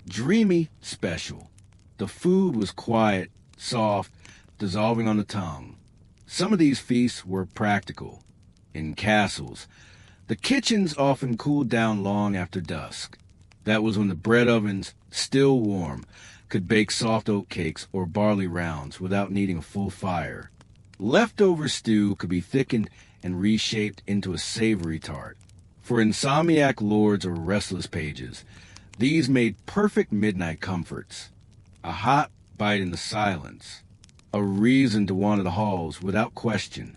dreamy, special. The food was quiet, soft, dissolving on the tongue. Some of these feasts were practical. In castles, the kitchens often cooled down long after dusk. That was when the bread ovens, still warm, could bake soft oat cakes or barley rounds without needing a full fire. Leftover stew could be thickened and reshaped into a savory tart. For insomniac lords or restless pages, these made perfect midnight comforts. A hot bite in the silence, a reason to wander the halls without question.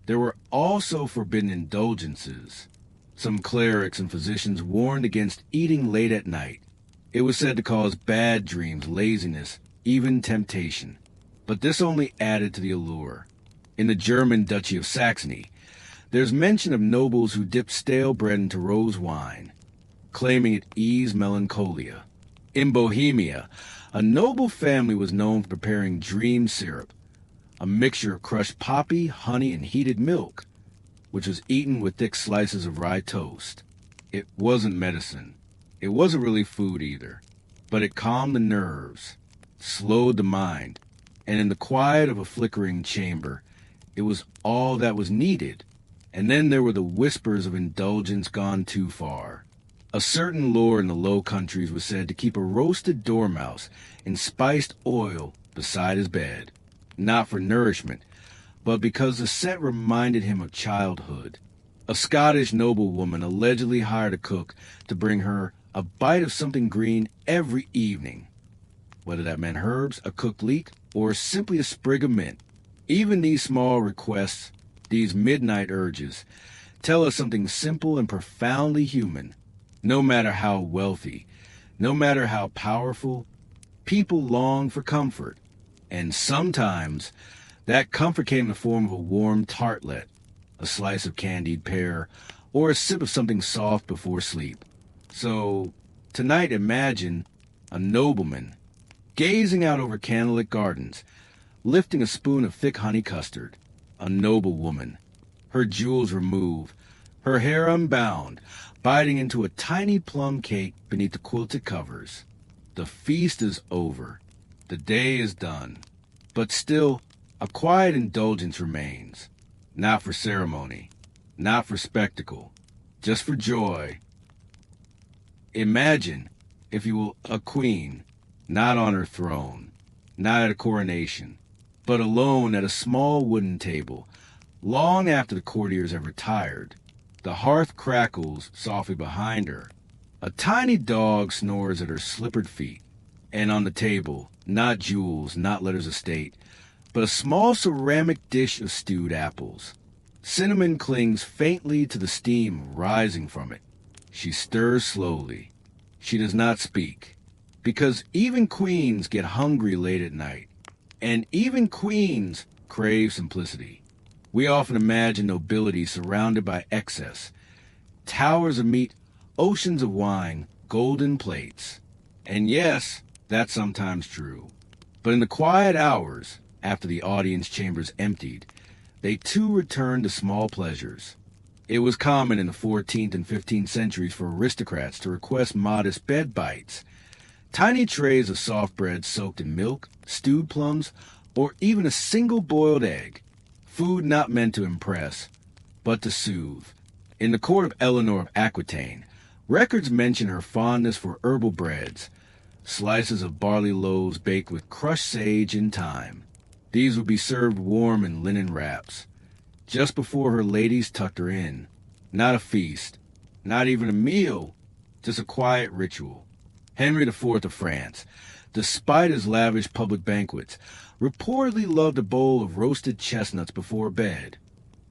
There were also forbidden indulgences. Some clerics and physicians warned against eating late at night. It was said to cause bad dreams, laziness, even temptation. But this only added to the allure. In the German Duchy of Saxony, there's mention of nobles who dipped stale bread into rose wine, claiming it eased melancholia. In Bohemia, a noble family was known for preparing dream syrup, a mixture of crushed poppy, honey, and heated milk, which was eaten with thick slices of rye toast. It wasn't medicine. It wasn't really food either, but it calmed the nerves, slowed the mind, and in the quiet of a flickering chamber, it was all that was needed. And then there were the whispers of indulgence gone too far. A certain lord in the Low Countries was said to keep a roasted dormouse in spiced oil beside his bed, not for nourishment, but because the scent reminded him of childhood. A Scottish noblewoman allegedly hired a cook to bring her a bite of something green every evening, whether that meant herbs, a cooked leek, or simply a sprig of mint. Even these small requests, these midnight urges, tell us something simple and profoundly human. No matter how wealthy, no matter how powerful, people long for comfort. And sometimes that comfort came in the form of a warm tartlet, a slice of candied pear, or a sip of something soft before sleep. So tonight imagine a nobleman gazing out over candlelit gardens, lifting a spoon of thick honey custard. A noble woman, her jewels removed, her hair unbound, biting into a tiny plum cake beneath the quilted covers. The feast is over. The day is done. But still, a quiet indulgence remains. Not for ceremony, not for spectacle, just for joy. Imagine, if you will, a queen, not on her throne, not at a coronation, but alone at a small wooden table, long after the courtiers have retired. The hearth crackles softly behind her. A tiny dog snores at her slippered feet. And on the table, not jewels, not letters of state, but a small ceramic dish of stewed apples. Cinnamon clings faintly to the steam rising from it. She stirs slowly. She does not speak, because even queens get hungry late at night, and even queens crave simplicity. We often imagine nobility surrounded by excess, towers of meat, oceans of wine, golden plates. And yes, that's sometimes true. But in the quiet hours, after the audience chambers emptied, they too returned to small pleasures. It was common in the 14th and 15th centuries for aristocrats to request modest bed bites, tiny trays of soft bread soaked in milk, stewed plums, or even a single boiled egg, food not meant to impress, but to soothe. In the court of Eleanor of Aquitaine, records mention her fondness for herbal breads, slices of barley loaves baked with crushed sage and thyme. These would be served warm in linen wraps, just before her ladies tucked her in. Not a feast, not even a meal, just a quiet ritual. Henry IV of France, despite his lavish public banquets, reportedly loved a bowl of roasted chestnuts before bed,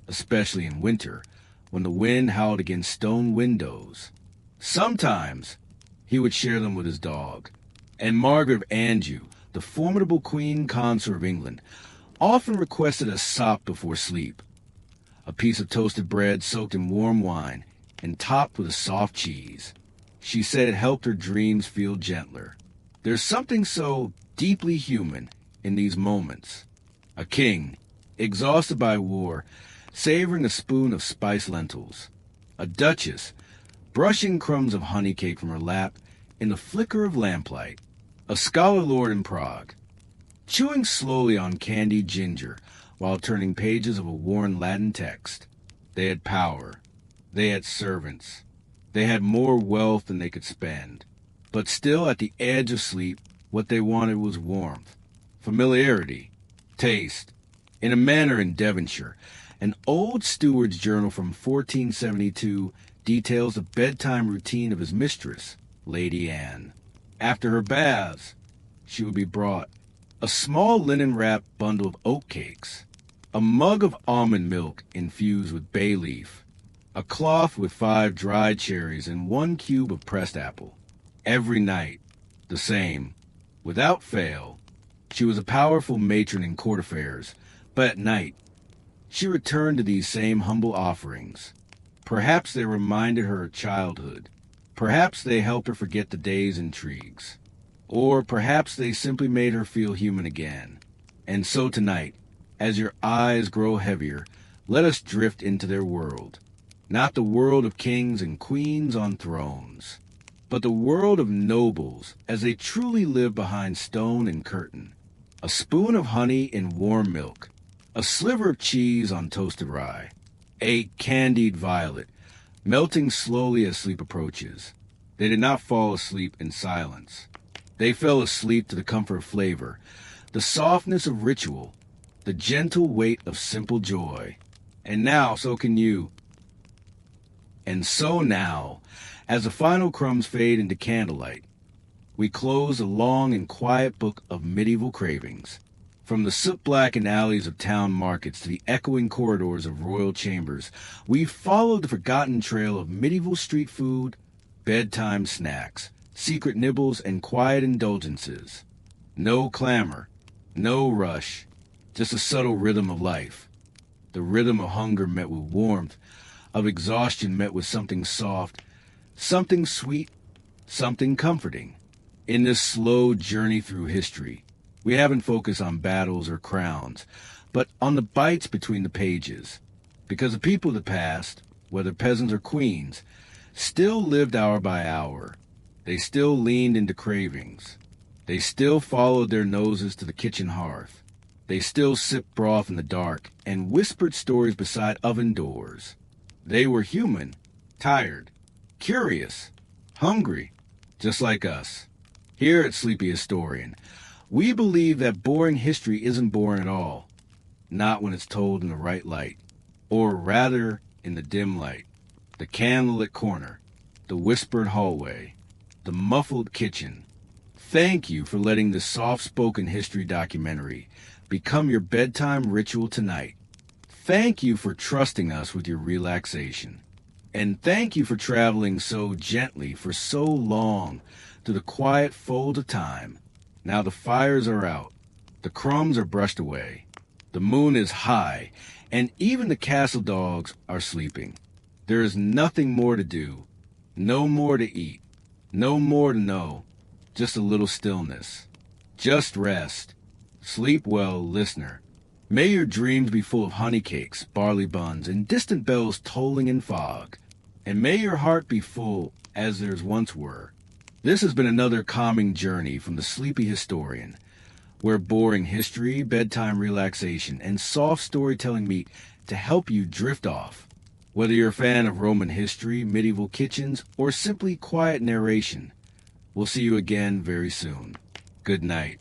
especially in winter, when the wind howled against stone windows. Sometimes he would share them with his dog. And Margaret of Anjou, the formidable queen consort of England, often requested a sop before sleep, a piece of toasted bread soaked in warm wine and topped with a soft cheese. She said it helped her dreams feel gentler. There's something so deeply human in these moments. A king, exhausted by war, savoring a spoon of spiced lentils. A duchess, brushing crumbs of honey cake from her lap in the flicker of lamplight. A scholar lord in Prague, chewing slowly on candied ginger while turning pages of a worn Latin text. They had power. They had servants. They had more wealth than they could spend. But still, at the edge of sleep, what they wanted was warmth, familiarity, taste. In a manor in Devonshire, an old steward's journal from 1472 details the bedtime routine of his mistress, Lady Anne. After her baths, she would be brought a small linen-wrapped bundle of oatcakes, a mug of almond milk infused with bay leaf, a cloth with 5 dried cherries and 1 cube of pressed apple. Every night, the same, without fail. She was a powerful matron in court affairs, but at night, she returned to these same humble offerings. Perhaps they reminded her of childhood. Perhaps they helped her forget the day's intrigues. Or perhaps they simply made her feel human again. And so tonight, as your eyes grow heavier, let us drift into their world. Not the world of kings and queens on thrones, but the world of nobles as they truly live behind stone and curtain. A spoon of honey in warm milk, a sliver of cheese on toasted rye, a candied violet, melting slowly as sleep approaches. They did not fall asleep in silence. They fell asleep to the comfort of flavor, the softness of ritual, the gentle weight of simple joy. And now, so can you. And so now, as the final crumbs fade into candlelight, we close a long and quiet book of medieval cravings. From the soot-blackened alleys of town markets to the echoing corridors of royal chambers, we followed the forgotten trail of medieval street food, bedtime snacks, secret nibbles, and quiet indulgences. No clamor, no rush, just a subtle rhythm of life. The rhythm of hunger met with warmth, of exhaustion met with something soft, something sweet, something comforting. In this slow journey through history, we haven't focused on battles or crowns, but on the bites between the pages. Because the people of the past, whether peasants or queens, still lived hour by hour. They still leaned into cravings. They still followed their noses to the kitchen hearth. They still sipped broth in the dark and whispered stories beside oven doors. They were human, tired, curious, hungry, just like us. Here at Sleepy Historian, we believe that boring history isn't boring at all. Not when it's told in the right light, or rather in the dim light. The candlelit corner, the whispered hallway, the muffled kitchen. Thank you for letting this soft-spoken history documentary become your bedtime ritual tonight. Thank you for trusting us with your relaxation. And thank you for traveling so gently for so long through the quiet fold of time. Now the fires are out, the crumbs are brushed away, the moon is high, and even the castle dogs are sleeping. There is nothing more to do, no more to eat, no more to know, just a little stillness. Just rest. Sleep well, listener. May your dreams be full of honey cakes, barley buns, and distant bells tolling in fog. And may your heart be full as theirs once were. This has been another calming journey from the Sleepy Historian, where boring history, bedtime relaxation, and soft storytelling meet to help you drift off. Whether you're a fan of Roman history, medieval kitchens, or simply quiet narration, we'll see you again very soon. Good night.